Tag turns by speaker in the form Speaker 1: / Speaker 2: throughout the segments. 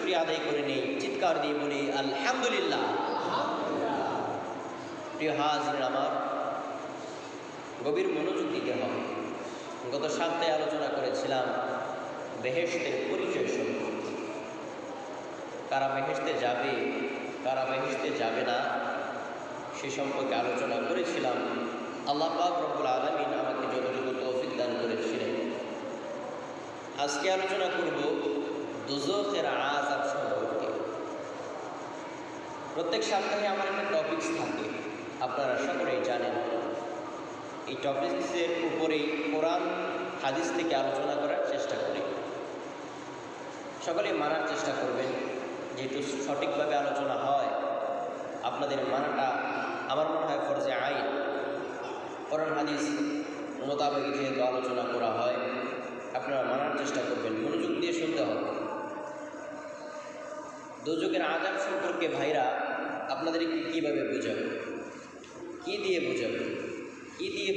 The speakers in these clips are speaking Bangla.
Speaker 1: শুকরিয়া আদায় করে নেই, চিৎকার দিয়ে বলি আলহামদুলিল্লাহ। প্রিয় হাজির আমার, গভীর মনোযোগ দিতে হবে। গত সপ্তাহে আলোচনা করেছিলাম বেহেশতের পরিচয় সম্পর্কে। কারা বেহেশতে যাবে, কারা বেহেশতে যাবে না, সে সম্পর্কে আলোচনা করেছিলাম। আল্লাহ পাক রব্বুল আলামিন আমাকে যতটুকু তৌফিক দান করেছিলেন। আজকে আলোচনা করব দোজখের আযাব সম্পর্কে। প্রত্যেক সপ্তাহে আমার একটা টপিকস থাকে, আপনারা সকলেই জানেন। এই টপিকসের উপরেই কোরআন হাদিস থেকে আলোচনা করার চেষ্টা করি। সকলেই মানার চেষ্টা করবেন, যেহেতু সঠিকভাবে আলোচনা হয়। আপনাদের মানাটা আমার মনে হয় ফরজে আইন। কোরআন হাদিস মোতাবেক যেহেতু আলোচনা করা হয়, আপনারা মানার চেষ্টা করবেন, মনোযোগ দিয়ে শুনতে হবে। দোজখের আযাব সম্পর্কে ভাইরা আপনাদেরকে কীভাবে বোঝাবো, কী দিয়ে বোঝাবো, কী দিয়ে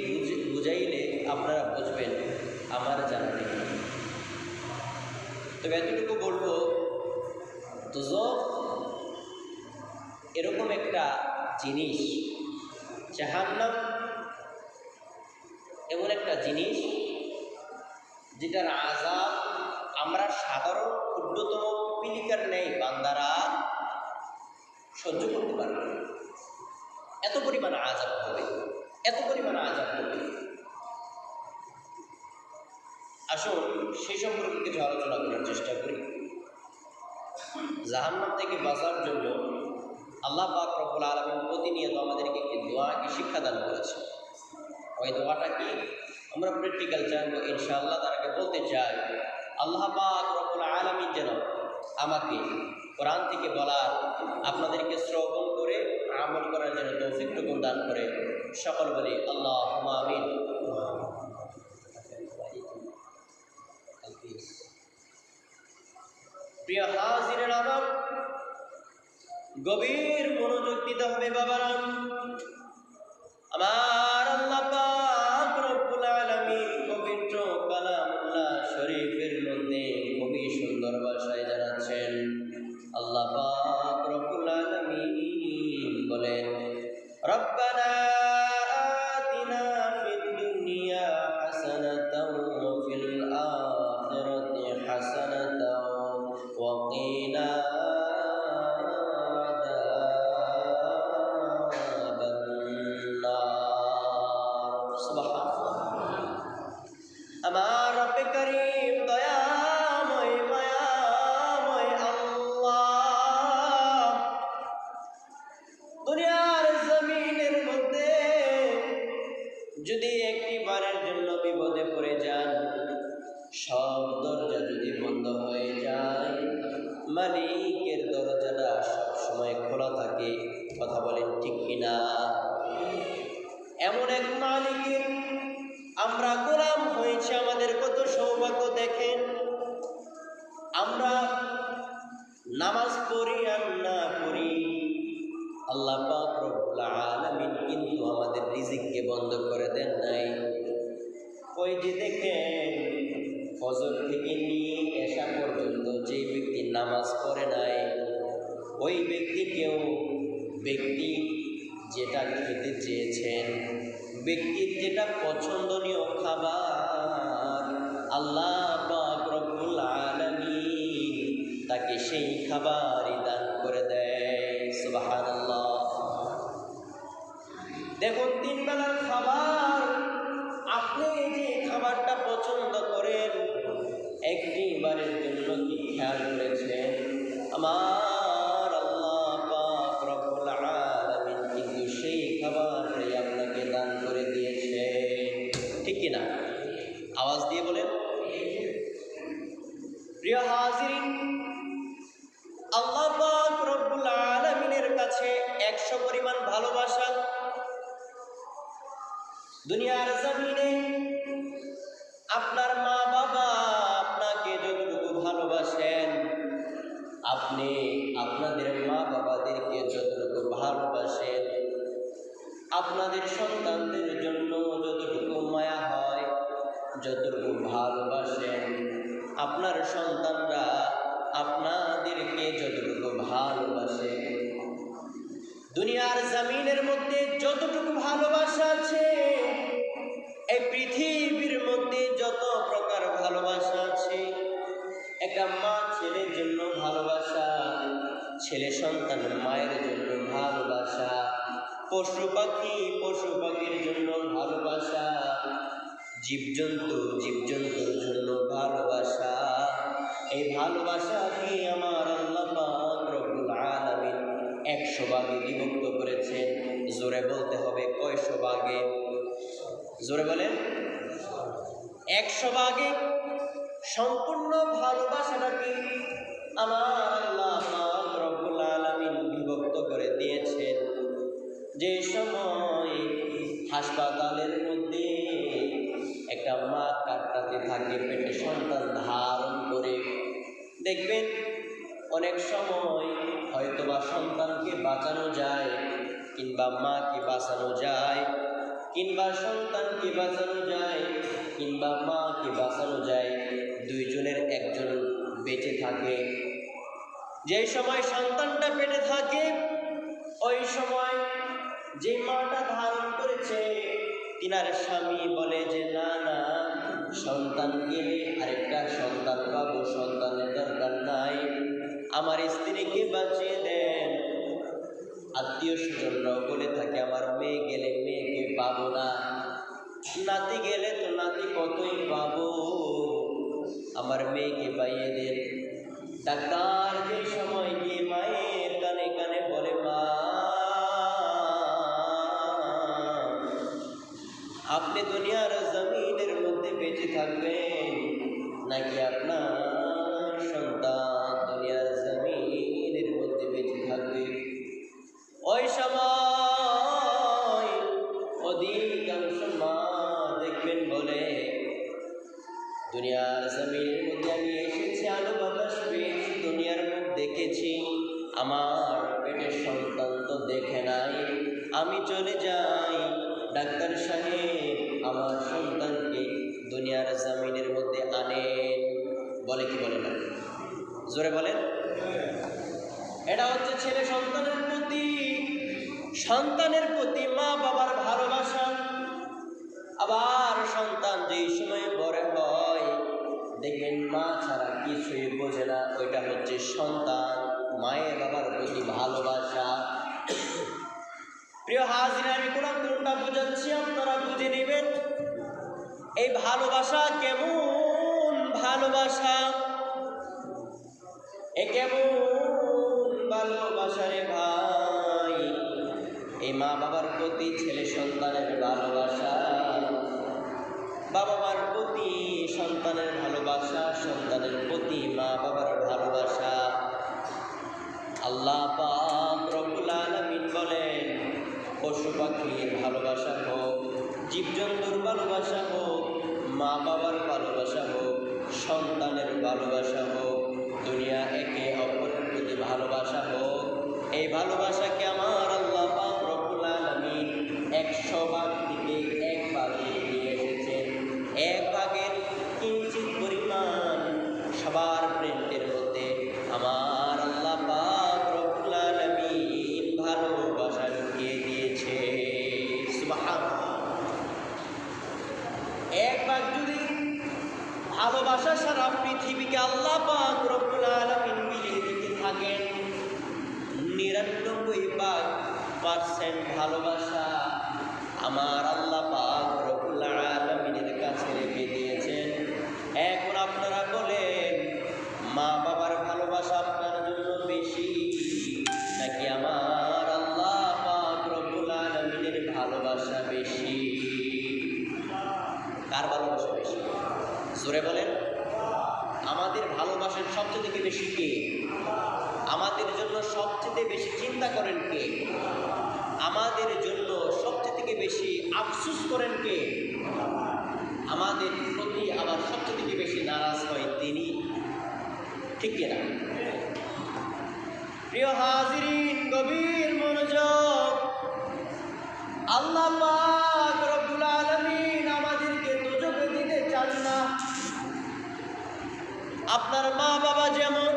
Speaker 1: বুঝাইলে আপনারা বুঝবেন আমার জানা নেই। তবে এতটুকু বলবো, দোজখ এরকম একটা জিনিস, জাহান্নাম এমন একটা জিনিস যেটার আযাব আমরা সাধারণ ক্ষুদ্রতম পিলিকার নেই বান্দারা সহ্য করতে পারবে। এত পরিমাণ আযাব হবে, এত পরিমাণ আযাব হবে। আসুন সেই সম্পর্কে কিছু আলোচনা করার চেষ্টা করি। জাহান্নাম থেকে বাঁচার জন্য আল্লাহ পাক রব্বুল আলামিন প্রতিনিয়ত আমাদেরকে একটি দোয়াকে শিক্ষাদান করেছে। ওই দোয়াটা কি আমরা প্র্যাকটিক্যাল জানবো ইনশাআল্লাহ। তার আগে বলতে চাই, আল্লাহ পাক রব্বুল আলামিন যেন আমাকে কোরআন থেকে বলার, আপনাদেরকে শ্রবণ করে আমল করার জন্য তৌফিকটুকু দান করে। সকল বলি আল্লাহুম্মা আমিন। প্রিয় হাজিরের আমার, গভীর মনোযোগ দিতে হবে বাবারা। আমার আল্লাহ পাক রব্বুল আলামিন পবিত্র কালামুল্লাহ শরীফের মধ্যে খুবই সুন্দর ভাষায় জানাচ্ছেন। আল্লাহ পাক রব্বুল আলামিন বলেন, রব্বানা আতিনা ফিদ দুনিয়া হাসানাতাও ওয়া ফিল আখিরাতি হাসানাতাও ওয়া কিনা আমার রব্বে করিম দয়াময় মায়াময় আল্লাহ, দুনিয়ার জমিনের মধ্যে যদি একটি বারের জন্য বিপদে পড়ে যান, সব দরজা যদি বন্ধ হয়ে যায়, মালিকের দরজাটা সবসময় খোলা থাকে। কথা বলেন ঠিক কিনা? এমন এক মালিকের আমরা গোলাম হয়েছে, আমাদের কত সৌভাগ্য দেখেন। আমরা নামাজ পড়ি আর না পড়ি, আল্লাহ পাক রব্বুল আলামিন কিন্তু আমাদের রিজিককে বন্ধ করে দেন নাই। ওই যে দেখেন, ফজর থেকে নিয়ে এশা পর্যন্ত যে ব্যক্তি নামাজ পড়ে নাই, ওই ব্যক্তিকেও ব্যক্তি যেটা খেতে চেয়েছেন, ব্যক্তির যেটা পছন্দনীয় খাবার, আল্লাহ পাক রব্বুল আলামিন তাকে সেই খাবারই দান করে দেয়। সুবহানাল্লাহ। দেখুন, 3 বেলার খাবার, আপনি যে খাবারটা পছন্দ করেন, একটি বারের জন্য কি খেয়াল করেছেন? আমার আল্লাহ পাক রব্বুল আলামিন কিন্তু সেই খাবারটাই আপনাকে দান করে দিয়েছে। ঠিক কিনা? আওয়াজ দিয়ে বলেন। প্রিয় হাজিরিন, আল্লাহ পাক রব্বুল আলামিনের কাছে 100 পরিমাণ ভালোবাসা। দুনিয়ার জমিনে আপনার মা বাবা আপনাকে যতটুকু ভালোবাসেন, আপনি আপনাদের মা বাবাদেরকে যতটুকু ভালোবাসেন, আপনাদের সন্তানদের জন্য যতটুকু মায়া হয়, যতটুকু ভালোবাসেন, আপনার সন্তানরা আপনাদেরকে ভালোবাসে। দুনিয়ার জমিনের মধ্যে যতটুকু ভালোবাসা আছে, এই পৃথিবীর মধ্যে যত প্রকার ভালোবাসা আছে, একটা মা ছেলের জন্য ভালোবাসা, ছেলে সন্তান মায়ের জন্য ভালোবাসা, পশু পাখির জন্য ভালোবাসা, জীবজন্তুর জন্য ভালোবাসা। এই ভালোবাসাকে আমার আল্লাহ পাক রব্বুল আলামিন 100 ভাগে বিভক্ত করেছেন। জোরে বলতে হবে কয়শো ভাগে? জোরে বলেন। 100 ভাগে সম্পূর্ণ ভালোবাসাটাকে আমার আল্লাহ পাক রব্বুল আলামিন বিভক্ত করে দিয়েছেন। যে সময় হাসপাতালের মধ্যে একটা মা কাঁদতে থাকে পেটে সন্তান ধারণ করে, দেখবেন অনেক সময় হয়তোবা সন্তানকে বাঁচানো যায়, কিংবা মাকে বাঁচানো যায়, কিংবা সন্তানকে বাঁচানো যায়, কিংবা মাকে বাঁচানো যায়, দুইজনের একজন বেঁচে থাকে। যে সময় সন্তানটা পেটে থাকে, ওই সময় যে মাটা ধারণ করেছে তিনার স্বামী বলে যে না না, সন্তান গেলে আরেকটা সন্তান পাবো, সন্তানের দরকার নাই, আমার স্ত্রীকে বাঁচিয়ে দেন। আত্মীয় স্বজনরাও বলে থাকে আমার মেয়ে গেলে মেয়েকে পাবো না, নাতি গেলে তো নাতি কতই পাবো, আমার মেয়েকে পাইয়ে দেন। ডাক্তার যে সময় গিয়ে মায়ের কানে কানে বলে মা, আপনি দুনিয়ার জমিনের মধ্যে বেঁচে থাকবেন, নাকি আপনার সন্তান দুনিয়ার জমিনের মধ্যে বেঁচে থাকবে? ওই সময় অধিকাংশ মা দেখবেন বলে দুনিয়ার জমিনের মধ্যে আমি এসেছি, আলো বাতাস পেয়েছি, দুনিয়ার মুখ দেখেছি, আমার পেটের সন্তান তো দেখে নাই, আমি চলে যাই। ডাক্তার সাহেব আমার সন্তানকে দুনিয়ার জমিনের মধ্যে আনেন। বলে কি বলে না? জোরে বলেন। এটা হচ্ছে ছেলে সন্তানের প্রতি মা বাবার ভালোবাসা। আবার সন্তান যেই সময় বড় হয়, দেখবেন মা ছাড়া কিছুই বোঝে না, ওইটা হচ্ছে সন্তান মায়ের বাবার প্রতি ভালোবাসা। প্রিয় হাজির, আমি কোনটা বোঝাচ্ছি আপনারা বুঝে নেবেন। এই ভালোবাসা কেমন ভালোবাসা, এ কেমন ভালোবাসা রে ভাই! এই মা বাবার প্রতি ছেলে সন্তানের ভালোবাসা, বাবা মার প্রতি সন্তানের ভালোবাসা, সন্তানের প্রতি মা বাবার ভালোবাসা। আল্লাহ পাক রব্বুল আলামিন বলেন, পশু পাখির ভালোবাসা হোক, জীবজন্তুর ভালোবাসা হোক, মা বাবার ভালোবাসা হোক, সন্তানের ভালোবাসা হোক, দুনিয়া একে অপরের প্রতি ভালোবাসা হোক, এই ভালোবাসাকে আমার আল্লাহ পাক রব্বুল আলামিন 100 ভাগ থেকে 1 ভাগে নিয়ে এসেছেন। 1 ভাগের কিঞ্চিত পরিমাণ সবার প্রেমের মধ্যে আমার আল্লাহ পাক রব্বুল আলামিন ভালোবাসা ঢুকিয়ে দিয়েছে। সুবহানাল্লাহ। 1 ভাগ যদি ভালোবাসা সারা পৃথিবীকে আল্লাহ পাক রব্বুল আলামিন মিলিয়ে দিতে থাকেন, 99% ভালোবাসা আমার আল্লাহ পাক রব্বুল আলামিনের কাছে রেখে দিয়েছেন। এখন আপনারা বলেন, মা বাবার ভালোবাসা আপনার জন্য বেশি, নাকি আমার আল্লাহ পাক রব্বুল আলামিনের ভালোবাসা বেশি? কার ভালোবাসা বেশি? জোরে বলেন। আমাদের ভালোবাসার সবচেয়ে বেশি কে? আমাদের জন্য সবচেয়ে বেশি চিন্তা করেন কে? আমাদের জন্য সবচেয়ে বেশি আফসোস করেন কে? আমাদের প্রতি আবার সবচেয়ে বেশি নারাজ হয় তিনি। ঠিক কিনা? প্রিয় হাজিরিন, গভীর মনোযোগ। আল্লাহ পাক রব্বুল আলামিন আমাদেরকে দোজখে দিতে চান না। আপনার মা বাবা যেমন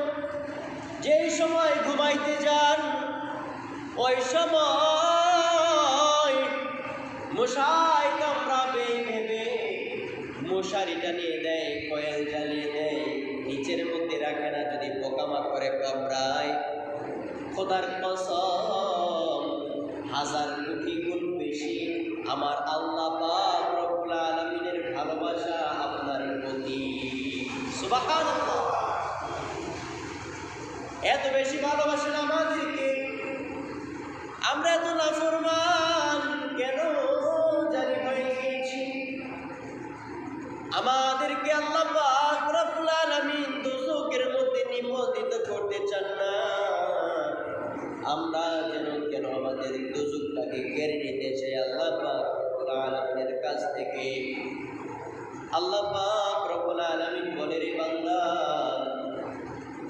Speaker 1: যেই সময় ঘুমাইতে যান ওই সময় মশায় কামড়াবে ভেবে মশারিটা নিয়ে দেয়, কয়েল জ্বালিয়ে দেয়, নিচের মধ্যে রাখে না, যদি পোকামাকড়ে কামড়ায় খোদার কসম হাজার কোটি গুণ বেশি আমার আল্লাহ পাক রব্বুল আলামিনের ভালোবাসা আপনার প্রতি। সুবহানাল্লাহ। এত বেশি ভালোবাসেন আমাদেরকে, আমরা এত নাফরমান কেন জানি হয়ে গেছি। আমাদেরকে আল্লাহ পাক রব্বুল আলামিন দোজখের মধ্যে নিমজ্জিত করতে চান না। আমরা কেন আমাদের দোজখটাকে কেড়ে নিতে চাই আল্লাহ পাক রব্বুল আলামিনের কাছ থেকে। আল্লাহ পাক রব্বুল আলামিন বলে, রে বান্দা,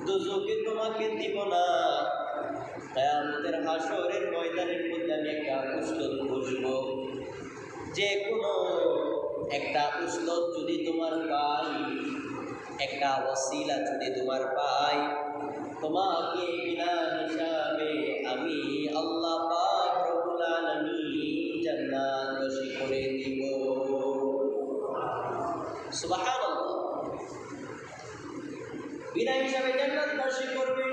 Speaker 1: দোজখে তোমাকে দিব না, কিয়ামতের হাসরের ময়দানের মধ্যে আমি একটা উসলত বসবো। যে কোনো একটা উসলত যদি তোমার পাই, একটা ওসিলা যদি তোমার পাই, তোমাকে বিনা হিসাবে আমি আল্লাহ পাক রব্বুল আলামিন জান্নাতবাসী করে দিব। সুবহানাল্লাহ। বিনা হিসাবে জান্নাতবাসী করবে,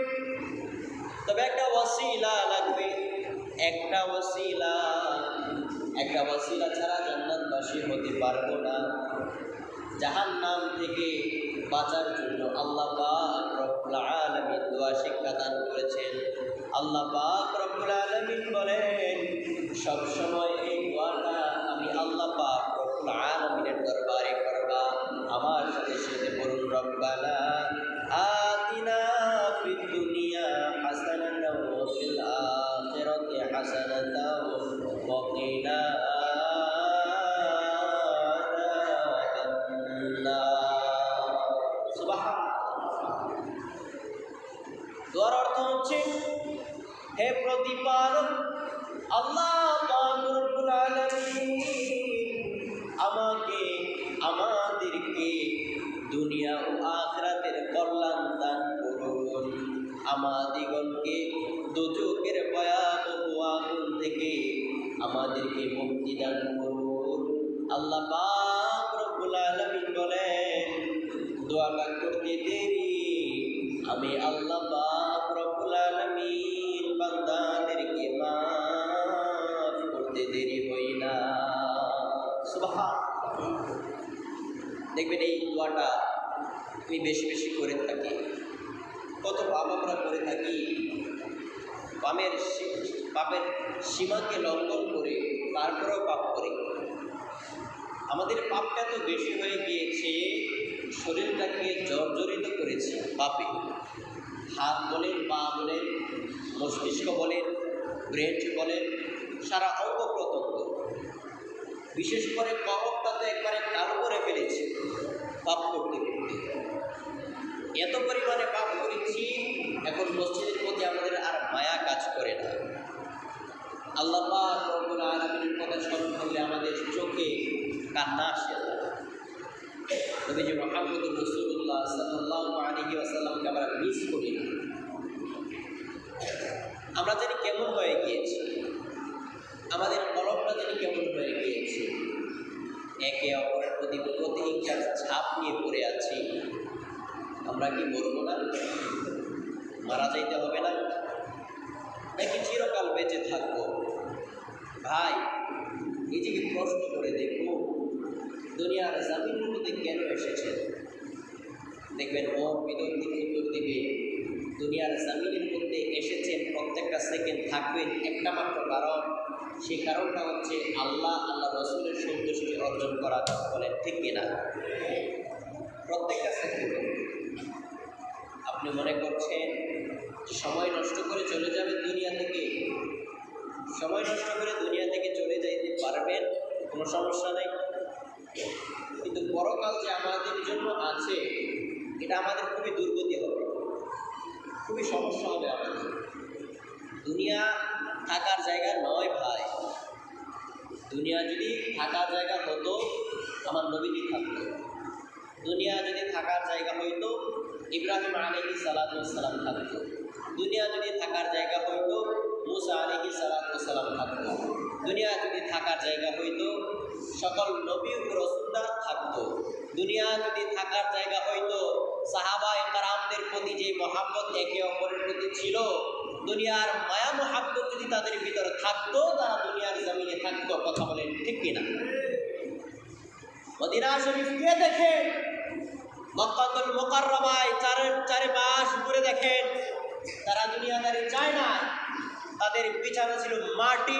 Speaker 1: তবে একটা ওসিলা লাগবে। একটা ওসিলা ছাড়া জান্নাতবাসী হতে পারবো না। জাহান্নাম থেকে বাঁচার জন্য আল্লাহ পাক রব্বুল আলামিন দোয়া শিক্ষা দান করেছেন। আল্লাহ পাক রব্বুল আলামিন বলেন, সব সময় এই দোয়াটা আমি আল্লাহ পাক রব্বুল আলামিনের দরবারে করবা। আমার সাথে সাথে বলুন, রব্বানা আতিনা ফিদ দুনিয়া হাসানাতাও ওয়া ফিল আখিরাতি হাসানাতাও ওয়া কিনা দোয়ার অর্থ হচ্ছে, হে প্রতিপালক আল্লাহ পাক রব্বুল আলামিন, আমাদেরকে দুনিয়া ও আখিরাতের কল্যাণ দান করুন। আমাদিগণকে দোজখের ভয়াবহ আগুন থেকে আমাদেরকে মুক্তি দান করুন। আল্লাহ পাক রব্বুল আলামিন বলেন, দোয়াটা করতে দেরি আমি আল্লাহ পাক রব্বুল আলামিন বান্দাদেরকে মাফ করতে দেরি হই না। সুবহানাল্লাহ। দেখবেন এই দোয়াটা আমি বেশি বেশি করে থাকি। কত পাপ আমরা করে থাকি, পাপের সীমাকে লঙ্ঘন করে তারপরেও পাপ করি। আমাদের পাপটা তো বেশি হয়ে গিয়েছে, শরীরটাকে জর্জরিত করেছে পাপে। হাত বলেন, পা বলেন, মস্তিষ্ক বলেন, ব্রেন বলেন, সারা অঙ্গ প্রত্যঙ্গ, বিশেষ করে কবরটা তো একবারে কালো করে ফেলেছে পাপ করতে করতে। এত পরিমাণে পাপ করেছি, এখন মসজিদের প্রতি আমাদের আর মায়া কাজ করে না। আল্লাহ পাক রব্বুল আলামিনের কথা স্মরণ করলে আমাদের চোখে কান্না আসে। নবীজি মুহাম্মদুর রাসূলুল্লাহ সাল্লাল্লাহু আলাইহি ওয়াসাল্লামকে আমরা মিস করি না। আমরা জানি কেমন হয়ে গিয়েছি, আমাদের কলমটা জানি কেমন হয়ে গিয়েছে, একে অপরের প্রতি প্রতিহিংসার ছাপ নিয়ে পড়ে আছি। আমরা কি মরবো না? মারা যাইতে হবে না? নাকি চিরকাল বেঁচে থাকবো? ভাই, নিজেকে প্রশ্ন করে দেখো, দুনিয়ার জামিনের মধ্যে কেন এসেছেন? দেখবেন ও বিদগ্ধ উত্তর দিবে, দুনিয়ার জামিনের মধ্যে এসেছেন, প্রত্যেকটা সেকেন্ড থাকবেন একটা মাত্র কারণ, সেই কারণটা হচ্ছে আল্লাহ রসুলের সন্তুষ্টি অর্জন করা। বলেন ঠিক কিনা? প্রত্যেকটা সেকেন্ড আপনি মনে করছেন সময় নষ্ট করে চলে যাবেন দুনিয়া থেকে, সময় নষ্ট করে দুনিয়া থেকে চলে যাইতে পারবেন, কোনো সমস্যা নেই। কিন্তু পরকাল যে আমাদের জন্য আছে, এটা আমাদের খুবই দুর্গতি হবে, খুবই সমস্যা হবে আমাদের। দুনিয়া থাকার জায়গা নয় ভাই। দুনিয়া যদি থাকার জায়গা হতো, আমার নবীজি থাকতো। দুনিয়া যদি থাকার জায়গা হইতো, ইব্রাহিম আলাইহিস সালাতু ওয়াস সালাম থাকতো। দুনিয়া যদি থাকার জায়গা হইতো মুসা আলাইহিস সালাম থাকতো, দুনিয়া যদি থাকার জায়গা হইতো সকল নবী ও রাসূলরা থাকতো, দুনিয়া যদি থাকার জায়গা হইতো সাহাবায়ে কেরামদের প্রতি যে মহব্বত একে অপরের প্রতি ছিল, দুনিয়ার মায়া মহব্বত যদি তাদের ভিতরে থাকতো, তারা দুনিয়ার জমিনে থাকতো। কথা বলেন ঠিক কিনা? মদিনা শরীফ গিয়ে দেখেন, মক্কাতুল মুকাররমায় চারে মাস ঘুরে দেখেন, তারা দুনিয়াদারি চায় না। তাদের বিছানা ছিল মাটি,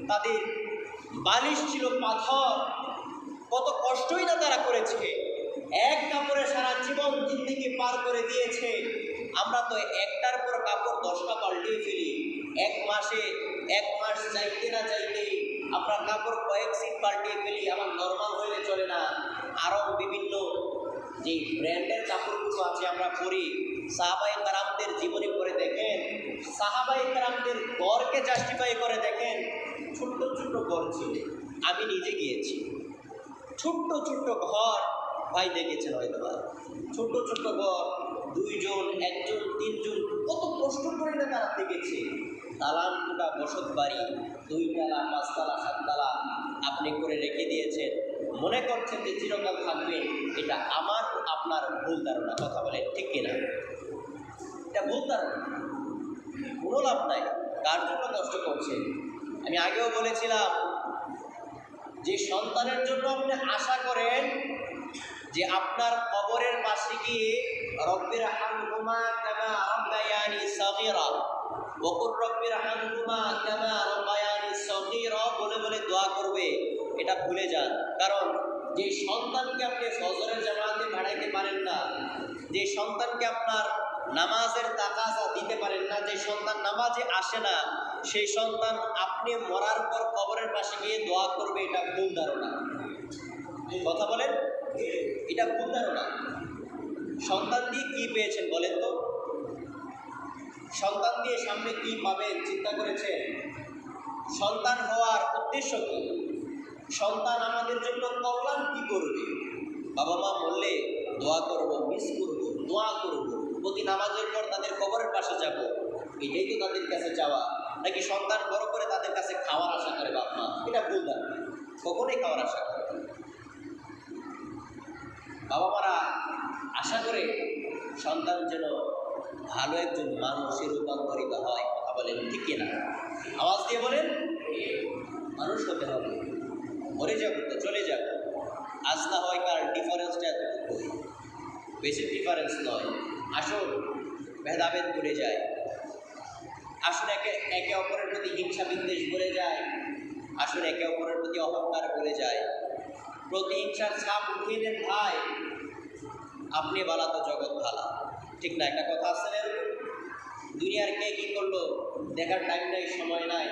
Speaker 1: তাদের বালিশ ছিল পাথর, কত কষ্টই না তারা করেছে। এক কাপড়ে সারা জীবন জিন্দেগি পার করে দিয়েছে। আমরা তো একটার পর কাপড় 10টা পাল্টিয়ে ফেলি। এক মাস যাইতে না যাইতেই আমরা কাপড় কয়েক সিট পাল্টিয়ে ফেলি। আমার নর্মাল হইলে চলে না, আরও বিভিন্ন যে ব্র্যান্ডের কাপড়গুলো আছে আমরা পরি। সাহাবায়ে কেরামদের জীবনী পড়ে দেখেন, সাহাবায়ে কেরামদের ঘরকে জাস্টিফাই করে দেখেন। ছোট্ট ছোট্ট ঘর ছিল, আমি নিজে গিয়েছি। ছোট্ট ছোট্ট ঘর, ভাই দেখেছেন হয়তো, ছোট্ট ছোট্ট ঘর, 2 জন 1 জন 3 জন, কত কষ্ট করে না তারা দেখেছে। দালান কোটা বসত বাড়ি, 2 তলা 5 তলা 7 তলা আপনি করে রেখে দিয়েছেন, মনে করছেন যে চিরকাল থাকবেন। এটা আমার আপনার ভুল ধারণা। কথা বলেন ঠিক কিনা? এটা ভুল ধারণা, কোনো লাভ নাই। কার জন্য কষ্ট করছেন? আমি আগেও বলেছিলাম যে সন্তানের জন্য আপনি আশা করেন যে আপনার কবরের পাশে গিয়ে রব্বির হামহুমা কামা রাব্বায়ানি সাগীরা ওয়া কুর রব্বির হামহুমা কামা রাব্বায়ানি সাগীরা বলে বলে দোয়া করবে, এটা ভুলে যান। কারণ যে সন্তানকে আপনি ফজরের জামাতে পাঠাইতে পারেন না, যে সন্তানকে আপনার নামাজের তাকাজা দিতে পারেন না, যে সন্তান নামাজে আসে না, সেই সন্তান আপনি মরার পর কবরের পাশে গিয়ে দোয়া করবে, এটা ভুল ধারণা। কথা বলেন, এটা ভুল ধারণা। সন্তান দিয়ে কি পেয়েছেন বলেন তো? সন্তান দিয়ে সামনে কি পাবেন চিন্তা করেছেন? সন্তান হওয়ার উদ্দেশ্য কি? সন্তান আমাদের জন্য কল্যাণ কি করবে? বাবা মা বললে দোয়া করব, মিস করব, দোয়া করব, প্রতি নামাজের পর তাদের কবরের পাশে যাব, এটাই তো তাদের কাছে চাওয়া। নাকি সন্তান বড় করে তাদের কাছে খাওয়ার আশা করে বাপ মা? এটা ভুল ধারণা, কখনোই খাওয়ার আশা করে। বাবা মারা আশা করে সন্তান যেন ভালো একজন মানুষে রূপান্তরিত হয়। কথা বলেন ঠিক কিনা? আওয়াজ দিয়ে বলেন, মানুষ হতে হবে। মরে যাবো তো চলে যাব, আজ না হয় কার ডিফারেন্সটা এতটুকু, বেশি ডিফারেন্স নয়। আসুন ভেদাভেদ ভুলে যায়, আসুন একে অপরের প্রতি হিংসা বিদ্বেষ ভুলে যায়, আসুন একে অপরের প্রতি অহংকার ভুলে যায়। প্রতিহিংসার ছাপ উঠিয়ে দেন ভাই, আপনি বালা তো জগৎ ভালা, ঠিক না? একটা কথা আছে না, দুনিয়ার কে কী করলো দেখার টাইম নাই, সময় নাই।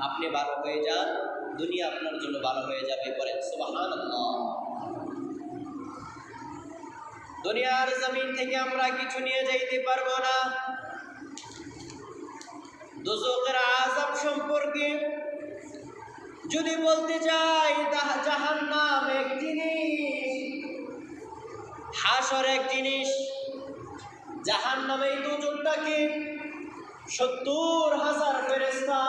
Speaker 1: আপনি ভালো হয়ে যান, দুনিয়া আপনার জন্য ভালো হয়ে যাবে। বলেন সুবহানাল্লাহ। দুনিয়ার জমিন থেকে আমরা কিছু নিয়ে যাইতে পারবো না। দোজখের আযাব সম্পর্কে যদি বলতে চাই, জাহান্নাম এক জিনিস, হাসর এক জিনিস। জাহান্নামে এই দোজখটাকে 70,000 ফেরেশতা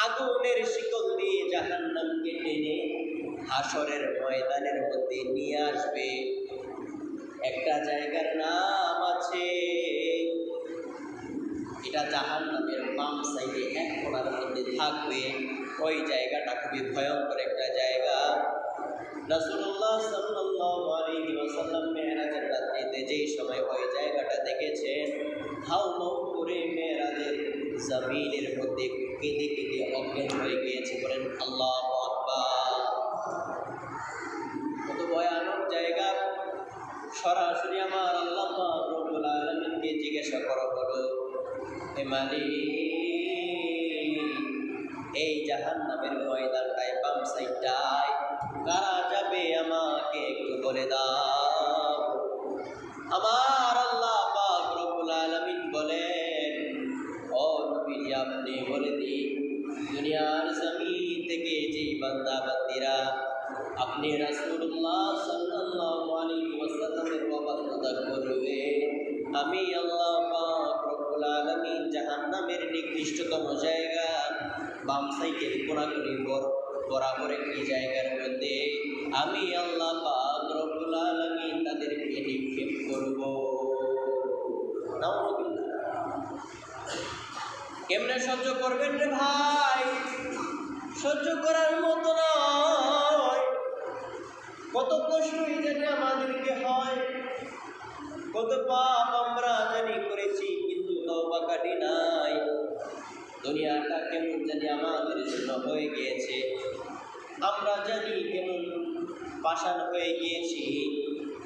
Speaker 1: আগুনের শিকল দিয়ে জাহান্নামকে টেনে হাসরের ময়দানের মধ্যে নিয়ে আসবে। একটা জায়গার নাম আছে, এটা জাহান্নামের বাম সাইডে এক কোণার মধ্যে থাকবে। ওই জায়গাটা খুবই ভয়ঙ্কর একটা জায়গা। রাসূলুল্লাহ সাল্লাল্লাহু আলাইহি ওয়াসাল্লাম মেরাজের রাত্রিতে যেই সময় ওই জায়গাটা দেখেছেন, হাউমাউ করে মেরাজের জমিনের মধ্যে কেঁদে কেঁদে অজ্ঞান হয়ে গিয়েছে। বলেন আল্লাহু আকবার। কত ভয়ানক জায়গা! সরাসরি আমার আল্লাহ রব্বুল আলামিনকে জিজ্ঞাসা করা হলো, হে মালিক, এই জাহান্নামের ময়দানটায় বাম সাইডটায় কারা যাবে আমাকে একটু বলে দাও। আমার আল্লাহ পাক রব্বুল আলামিন বলেন, ও নবী আপনি বলে দিন, দুনিয়ার জমিন থেকে যেই বান্দা বান্দিরা আপনি রাসূলুল্লাহ সাল্লাল্লাহু আলাইহি ওয়াসাল্লামের ওয়াবাদত করবে, আমি আল্লাহ পাক রব্বুল জাহান্নামের নিকৃষ্টতম জায়গা, বাম সাইডের কোনাকুনি বরাবর একটি জায়গার মধ্যে আমি আল্লাহ পাক রব্বুল আলামিন তাদেরকে নিক্ষেপ করব। নাউযুবিল্লাহ। কেমনে সহ্য করবেন রে ভাই? সহ্য করার মতো নয়। কত কষ্টই জানি আমাদেরকে হয়, কত পাপ আমরা জানি করেছি, কিন্তু তওবা কাটি নাই। দুনিয়াটা কেমন জানি আমাদের জন্য হয়ে গিয়েছে, আমরা জানি কেমন পাষাণ হয়ে গিয়েছি।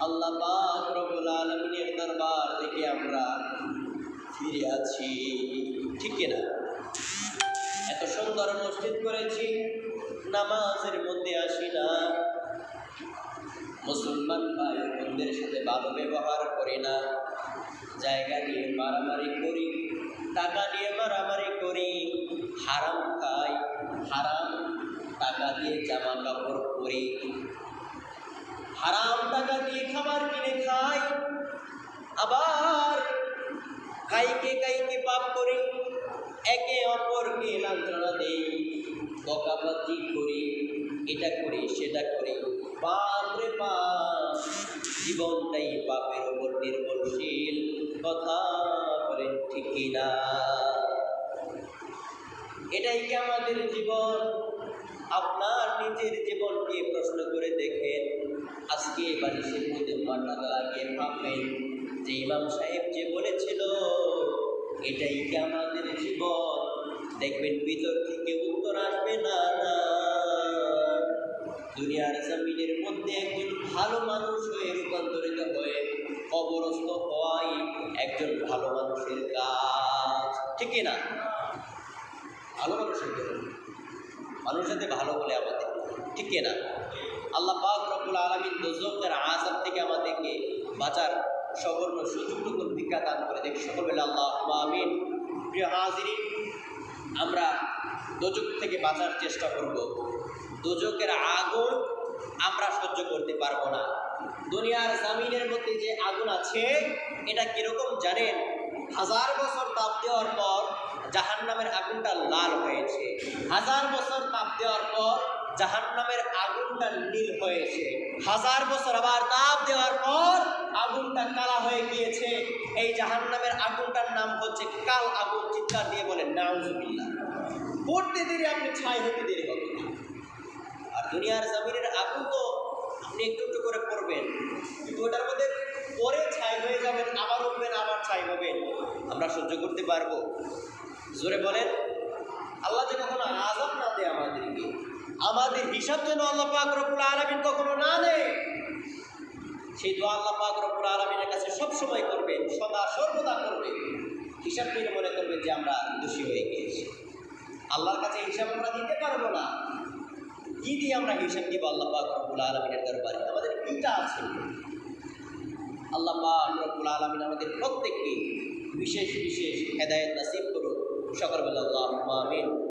Speaker 1: আল্লাহ পাক রব্বুল আলামিনের দরবার থেকে আমরা ফিরে আছি, ঠিক না? এত সুন্দর মসজিদ করেছি, নামাজের মধ্যে আসি না, মুসলমান ভাই বোনদের সাথে ভালো ব্যবহার করি না, জায়গা নিয়ে মারামারি করি, টাকা নিয়ে মারামারি করি, হারাম খাই, হারাম টাকা দিয়ে জামা কাপড় পরি, হারাম টাকা দিয়ে খাবার কিনে খাই, আবার কাইকে কাইকে পাপ করি, একে অপরকে লাঞ্ছনা দেই, বকাবাজি করি, এটা করি সেটা করি। পাপ রে পাপ, জীবনটাই পাপের উপর নির্ভরশীল। কথা বলেন ঠিক কিনা? এটাই কি আমাদের জীবন? আপনার নিজের জীবনকে প্রশ্ন করে দেখেন। আজকে বালিশের মধ্যে মাথা লাগিয়ে ভাববেন যে ইমাম সাহেব যে বলেছিল এটাই কি আমাদের জীবন? দেখবেন ভিতর থেকে উত্তর আসবে না। দুনিয়ার জমিনের মধ্যে একজন ভালো মানুষ হয়ে রূপান্তরিত হয়ে কবরস্থ হওয়াই একজন ভালো মানুষের কাজ, ঠিক না? ভালো মানুষের জন্য মানুষ যাতে ভালো বলে আমাদের, ঠিক না? আল্লাহ পাক রব্বুল আলামিন দোজখের আযাব থেকে আমাদেরকে বাঁচার সবর্ণ সুযোগটুকু ভিক্ষা দান করে দেখি। সকল বলে আল্লাহুম্মা আমিন। প্রিয় হাজিরিন, আমরা দোজখ থেকে বাঁচার চেষ্টা করব। দোজখের আগুন আমরা সহ্য করতে পারবো না। দুনিয়ার জামিনের মধ্যে যে আগুন আছে এটা কিরকম জানেন? 1000 বছর তাপ দেওয়ার পর জাহান্নামের আগুনটা লাল হয়েছে, 1000 বছর তাপ দেওয়ার পর জাহান্নামের আগুনটা নীল হয়েছে, 1000 বছর আবার তাপ দেওয়ার পর আগুনটা কালা হয়ে গিয়েছে। এই জাহান্নামের আগুনটার নাম হচ্ছে কাল আগুন। চিৎকার দিয়ে বলেন নাউযুবিল্লাহ। পড়তে দেরি আপনি ছাই হতে দেরি হবে না। আর দুনিয়ার জমিনের আগুন তো আপনি একটু একটু করে পড়বেন, কিন্তু ওটার মধ্যে পরে ছাই হয়ে যাবেন, আবার উঠবেন, আবার ছাই হবেন। আমরা সহ্য করতে পারবো? জোরে বলেন। আল্লাহ যে কখনো আযাব না দেয় আমাদেরকে, আমাদের হিসাব যেন আল্লাহ পাক রব্বুল আলামিন কখনো না নেয়, সেই দোয়া আল্লাহ পাক রব্বুল আলামিনের কাছে সবসময় করবেন, সদা সর্বদা করবেন। হিসাব নিয়ে মনে করবেন যে আমরা দোষী হয়ে গিয়েছি। আল্লাহর কাছে হিসাব আমরা দিতে পারবো না। কি দিয়ে আমরা হিসাব দিব আল্লাহ পাক রব্বুল আলামিনের দরবারে? আমাদের কিটা আছে? আল্লাহ পাক রব্বুল আলামিন আমাদের প্রত্যেককে বিশেষ বিশেষ হেদায়েত নসিব করুন। সকল বলে আল্লাহুম্মা আমিন।